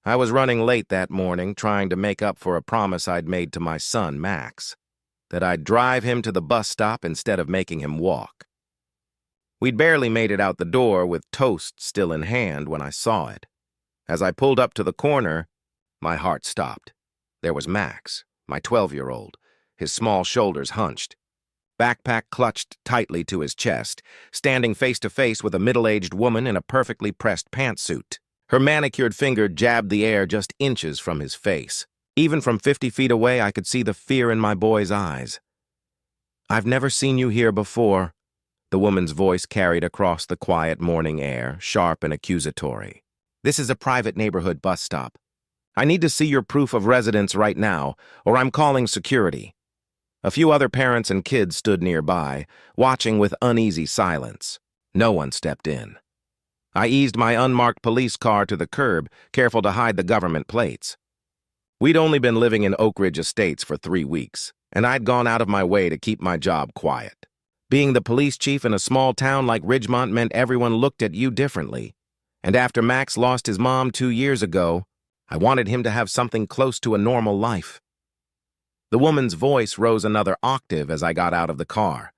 I was running late that morning, trying to make up for a promise I'd made to my son, Max, that I'd drive him to the bus stop instead of making him walk. We'd barely made it out the door with toast still in hand when I saw it. As I pulled up to the corner, my heart stopped. There was Max, my 12-year-old, his small shoulders hunched, backpack clutched tightly to his chest, standing face to face with a middle-aged woman in a perfectly pressed pantsuit. Her manicured finger jabbed the air just inches from his face. Even from 50 feet away, I could see the fear in my boy's eyes. "I've never seen you here before," the woman's voice carried across the quiet morning air, sharp and accusatory. "This is a private neighborhood bus stop. I need to see your proof of residence right now, or I'm calling security." A few other parents and kids stood nearby, watching with uneasy silence. No one stepped in. I eased my unmarked police car to the curb, careful to hide the government plates. We'd only been living in Oak Ridge Estates for 3 weeks, and I'd gone out of my way to keep my job quiet. Being the police chief in a small town like Ridgemont meant everyone looked at you differently. And after Max lost his mom 2 years ago, I wanted him to have something close to a normal life. The woman's voice rose another octave as I got out of the car.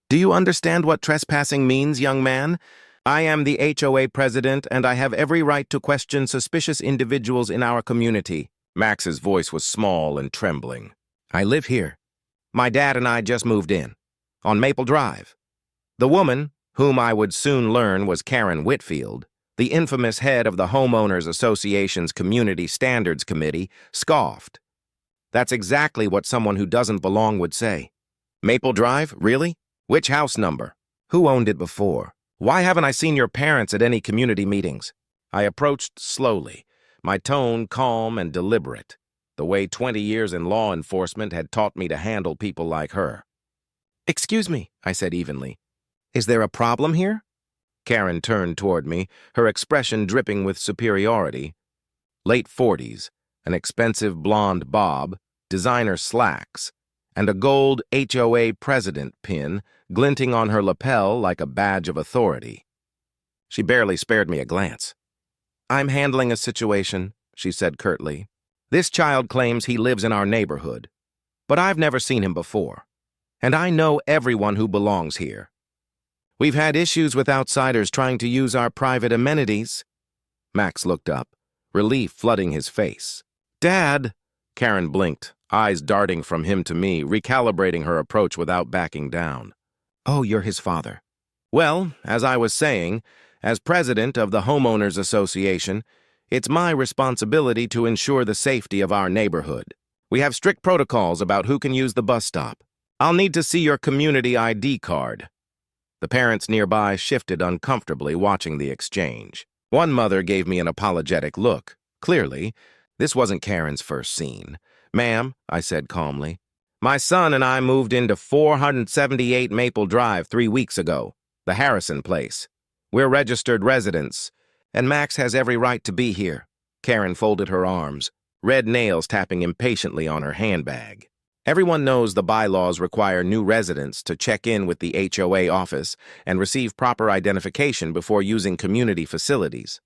"Do you understand what trespassing means, young man? I am the HOA president, and I have every right to question suspicious individuals in our community." Max's voice was small and trembling. "I live here. My dad and I just moved in, on Maple Drive." The woman, whom I would soon learn was Karen Whitfield, the infamous head of the Homeowners Association's Community Standards Committee, scoffed. "That's exactly what someone who doesn't belong would say. Maple Drive, really? Which house number? Who owned it before? Why haven't I seen your parents at any community meetings?" I approached slowly, my tone calm and deliberate, the way 20 years in law enforcement had taught me to handle people like her. "Excuse me," I said evenly. "Is there a problem here?" Karen turned toward me, her expression dripping with superiority. Late 40s, an expensive blonde bob, designer slacks, and a gold HOA president pin glinting on her lapel like a badge of authority. She barely spared me a glance. "I'm handling a situation," she said curtly. "This child claims he lives in our neighborhood, but I've never seen him before, and I know everyone who belongs here. We've had issues with outsiders trying to use our private amenities." Max looked up, relief flooding his face. "Dad!" Karen blinked, eyes darting from him to me, recalibrating her approach without backing down. "Oh, you're his father." "Well, as I was saying, as president of the Homeowners Association, it's my responsibility to ensure the safety of our neighborhood. We have strict protocols about who can use the bus stop. I'll need to see your community ID card." The parents nearby shifted uncomfortably, watching the exchange. One mother gave me an apologetic look. Clearly, this wasn't Karen's first scene. "Ma'am," I said calmly, "my son and I moved into 478 Maple Drive 3 weeks ago, the Harrison place. We're registered residents, and Max has every right to be here." Karen folded her arms, red nails tapping impatiently on her handbag. "Everyone knows the bylaws require new residents to check in with the HOA office and receive proper identification before using community facilities.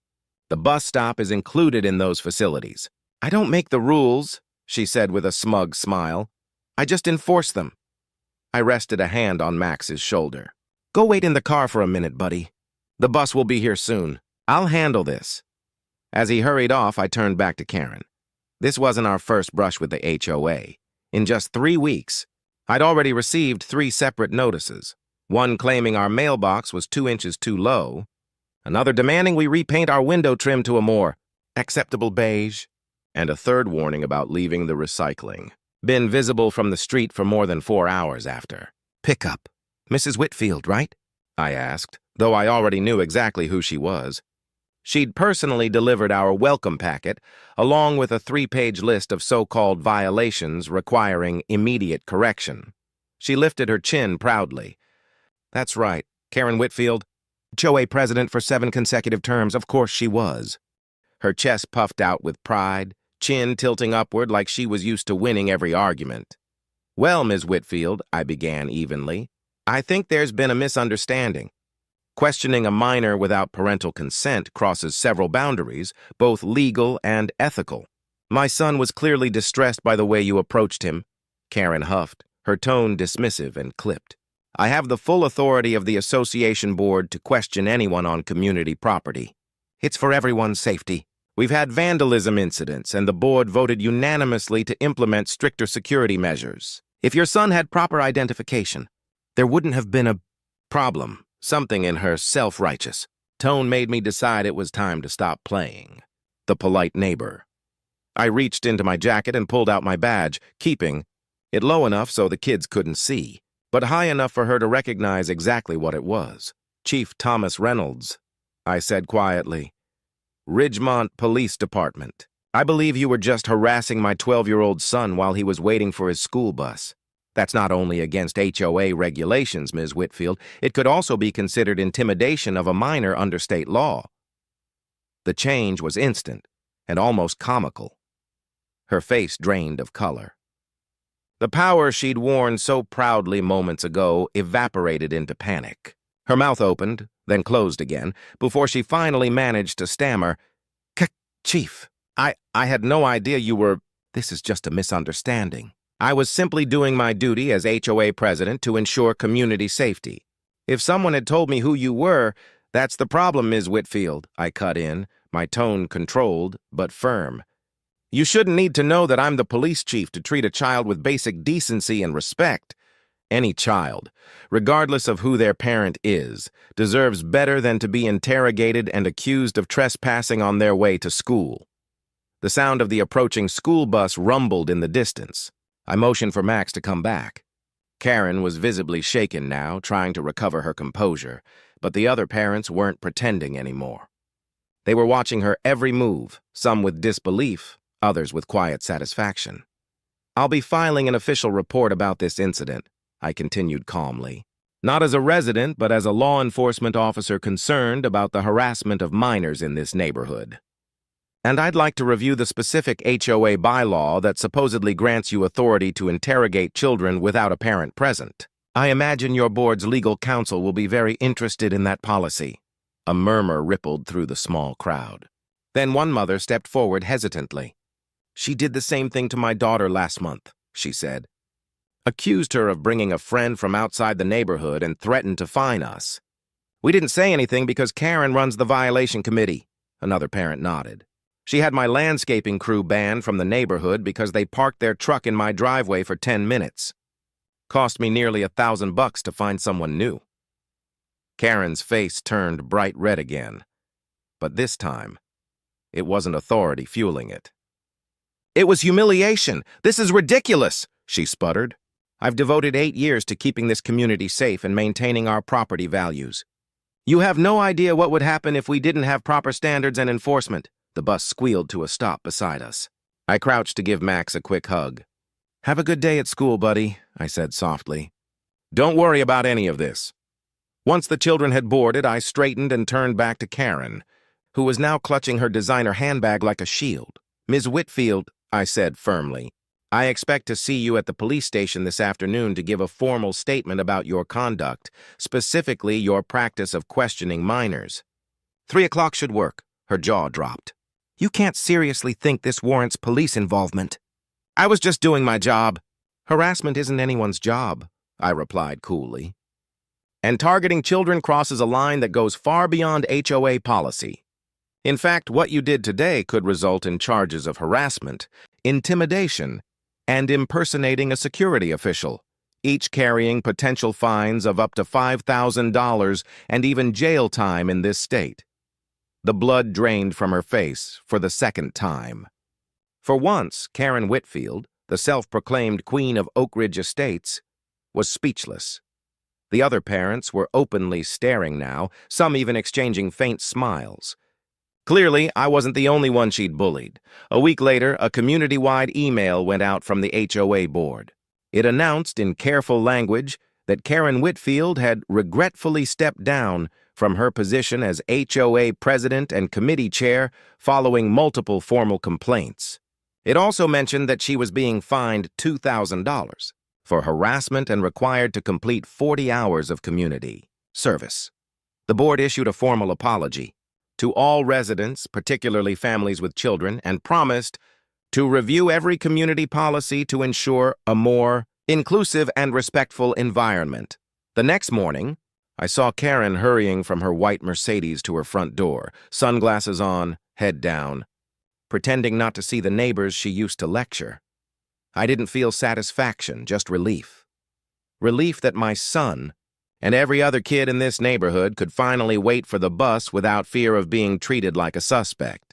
The bus stop is included in those facilities. I don't make the rules," she said with a smug smile. "I just enforce them." I rested a hand on Max's shoulder. "Go wait in the car for a minute, buddy. The bus will be here soon. I'll handle this." As he hurried off, I turned back to Karen. This wasn't our first brush with the HOA. In just 3 weeks, I'd already received 3 separate notices, one claiming our mailbox was 2 inches too low, another demanding we repaint our window trim to a more acceptable beige, and a third warning about leaving the recycling. Been visible from the street for more than 4 hours after. "Pickup. Mrs. Whitfield, right?" I asked, though I already knew exactly who she was. She'd personally delivered our welcome packet, along with a 3-page list of so-called violations requiring immediate correction. She lifted her chin proudly. "That's right, Karen Whitfield, HOA president for 7 consecutive terms, of course she was." Her chest puffed out with pride, chin tilting upward like she was used to winning every argument. "Well, Ms. Whitfield," I began evenly, "I think there's been a misunderstanding." Questioning a minor without parental consent crosses several boundaries, both legal and ethical. My son was clearly distressed by the way you approached him, Karen huffed, her tone dismissive and clipped. I have the full authority of the association board to question anyone on community property. It's for everyone's safety. We've had vandalism incidents, and the board voted unanimously to implement stricter security measures. If your son had proper identification, there wouldn't have been a problem. Something in her self-righteous tone made me decide it was time to stop playing the polite neighbor. I reached into my jacket and pulled out my badge, keeping it low enough so the kids couldn't see, but high enough for her to recognize exactly what it was. Chief Thomas Reynolds, I said quietly. Ridgemont Police Department. I believe you were just harassing my 12-year-old son while he was waiting for his school bus. That's not only against HOA regulations, Ms. Whitfield, it could also be considered intimidation of a minor under state law. The change was instant and almost comical. Her face drained of color. The power she'd worn so proudly moments ago evaporated into panic. Her mouth opened, then closed again, before she finally managed to stammer, Chief, I had no idea you were— This is just a misunderstanding. I was simply doing my duty as HOA president to ensure community safety. If someone had told me who you were, that's the problem, Ms. Whitfield, I cut in, my tone controlled but firm. You shouldn't need to know that I'm the police chief to treat a child with basic decency and respect. Any child, regardless of who their parent is, deserves better than to be interrogated and accused of trespassing on their way to school. The sound of the approaching school bus rumbled in the distance. I motioned for Max to come back. Karen was visibly shaken now, trying to recover her composure, but the other parents weren't pretending anymore. They were watching her every move, some with disbelief, others with quiet satisfaction. I'll be filing an official report about this incident, I continued calmly. Not as a resident, but as a law enforcement officer concerned about the harassment of minors in this neighborhood. And I'd like to review the specific HOA bylaw that supposedly grants you authority to interrogate children without a parent present. I imagine your board's legal counsel will be very interested in that policy. A murmur rippled through the small crowd. Then one mother stepped forward hesitantly. She did the same thing to my daughter last month, she said. Accused her of bringing a friend from outside the neighborhood and threatened to fine us. We didn't say anything because Karen runs the violation committee, another parent nodded. She had my landscaping crew banned from the neighborhood because they parked their truck in my driveway for 10 minutes. Cost me nearly $1,000 to find someone new. Karen's face turned bright red again, but this time, it wasn't authority fueling it. It was humiliation. This is ridiculous, she sputtered. I've devoted 8 years to keeping this community safe and maintaining our property values. You have no idea what would happen if we didn't have proper standards and enforcement. The bus squealed to a stop beside us. I crouched to give Max a quick hug. Have a good day at school, buddy, I said softly. Don't worry about any of this. Once the children had boarded, I straightened and turned back to Karen, who was now clutching her designer handbag like a shield. Ms. Whitfield, I said firmly, I expect to see you at the police station this afternoon to give a formal statement about your conduct, specifically your practice of questioning minors. 3 o'clock should work. Her jaw dropped. You can't seriously think this warrants police involvement. I was just doing my job. Harassment isn't anyone's job, I replied coolly. And targeting children crosses a line that goes far beyond HOA policy. In fact, what you did today could result in charges of harassment, intimidation, and impersonating a security official, each carrying potential fines of up to $5,000 and even jail time in this state. The blood drained from her face for the second time. For once, Karen Whitfield, the self-proclaimed queen of Oak Ridge Estates, was speechless. The other parents were openly staring now, some even exchanging faint smiles. Clearly, I wasn't the only one she'd bullied. A week later, a community-wide email went out from the HOA board. It announced in careful language that Karen Whitfield had regretfully stepped down from her position as HOA president and committee chair following multiple formal complaints. It also mentioned that she was being fined $2,000 for harassment and required to complete 40 hours of community service. The board issued a formal apology to all residents, particularly families with children, and promised to review every community policy to ensure a more inclusive and respectful environment. The next morning, I saw Karen hurrying from her white Mercedes to her front door, sunglasses on, head down, pretending not to see the neighbors she used to lecture. I didn't feel satisfaction, just relief. Relief that my son and every other kid in this neighborhood could finally wait for the bus without fear of being treated like a suspect.